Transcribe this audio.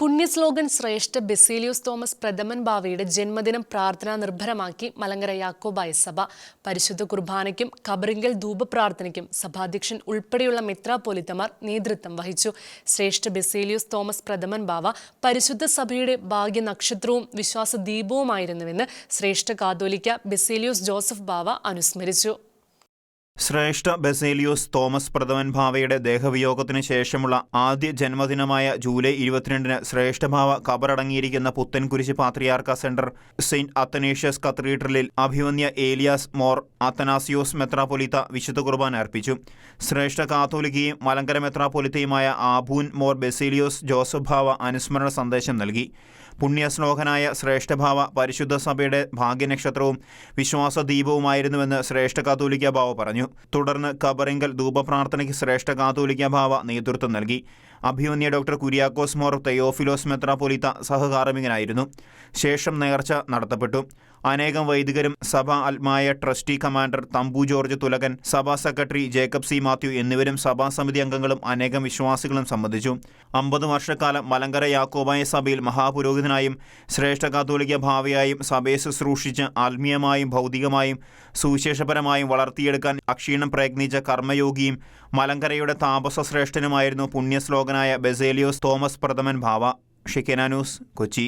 പുണ്യശ്ലോകൻ ശ്രേഷ്ഠ Baselios Thomas പ്രഥമൻ ബാവയുടെ ജന്മദിനം പ്രാർത്ഥനാ നിർഭരമാക്കി മലങ്കര യാക്കോബായ സഭ. പരിശുദ്ധ കുർബാനയ്ക്കും ഖബറിങ്കൽ ധൂപപ്രാർത്ഥനയ്ക്കും സഭാധ്യക്ഷൻ ഉൾപ്പെടെയുള്ള മെത്രാപ്പോലിത്തമാർ നേതൃത്വം വഹിച്ചു. ശ്രേഷ്ഠ ബെസേലിയോസ് തോമസ് പ്രഥമൻ ബാവ പരിശുദ്ധ സഭയുടെ ഭാഗ്യനക്ഷത്രവും വിശ്വാസദീപവുമായിരുന്നുവെന്ന് ശ്രേഷ്ഠ കാതോലിക്ക ബെസേലിയോസ് ജോസഫ് ബാവ അനുസ്മരിച്ചു. ശ്രേഷ്ഠ ബെസേലിയോസ് തോമസ് പ്രഥമൻ ബാവയുടെ ദേഹവിയോഗത്തിനു ശേഷമുള്ള ആദ്യ ജന്മദിനമായ ജൂലൈ 22-ന് ശ്രേഷ്ഠഭാവ ഖബറടങ്ങിയിരിക്കുന്ന പുത്തൻകുരിശ് പാത്രിയാർക്ക സെന്റർ സെയിന്റ് അത്തനേഷ്യസ് കത്തീഡ്രലിൽ അഭിവന്യ ഏലിയാസ് മോർ അത്തനാസിയോസ് മെത്രാപ്പൊലീത്ത വിശുദ്ധ കുർബാന അർപ്പിച്ചു. ശ്രേഷ്ഠ കാത്തോലിക്കയും മലങ്കര മെത്രാപ്പൊലീത്തയുമായ ആബൂൻ മോർ ബെസേലിയോസ് ജോസഫ് ബാവ അനുസ്മരണ സന്ദേശം നൽകി. പുണ്യശ്ലോകനായ ശ്രേഷ്ഠഭാവ പരിശുദ്ധ സഭയുടെ ഭാഗ്യനക്ഷത്രവും വിശ്വാസദീപവുമായിരുന്നുവെന്ന് ശ്രേഷ്ഠ കാതോലിക്ക ബാവ പറഞ്ഞു. തുടർന്ന് ഖബറിങ്കൽ ധൂപപ്രാർത്ഥനയ്ക്ക് ശ്രേഷ്ഠ കാതോലിക്ക ബാവ നേതൃത്വം നൽകി. അഭിവന്യ ഡോക്ടർ കുര്യാക്കോസ് മോർ തെയോഫിലോസ് മെത്രാപ്പൊലീത്ത സഹകാർമ്മികനായിരുന്നു. ശേഷം നേർച്ച നടത്തപ്പെട്ടു. അനേകം വൈദികരും സഭാ ആത്മായ ട്രസ്റ്റി കമാൻഡർ തമ്പു ജോർജ് തുലകൻ, സഭാ സെക്രട്ടറി ജേക്കബ് സി മാത്യു എന്നിവരും സഭാസമിതി അംഗങ്ങളും അനേകം വിശ്വാസികളും സംബന്ധിച്ചു. 50 വർഷക്കാലം മലങ്കര യാക്കോബായ സഭയിൽ മഹാപുരോഹിതനായും ശ്രേഷ്ഠ കാതോലിക്ക ഭാവയായും സഭയെ ശുശ്രൂഷിച്ച് ആത്മീയമായും ഭൗതികമായും സുവിശേഷപരമായും വളർത്തിയെടുക്കാൻ അക്ഷീണം പ്രയത്നിച്ച കർമ്മയോഗിയും മലങ്കരയുടെ താപസ ശ്രേഷ്ഠനുമായിരുന്നു പുണ്യശ്ലോകനായ ബെസേലിയോസ് തോമസ് പ്രഥമൻ ബാവ. ഷിക്കന ന്യൂസ്, കൊച്ചി.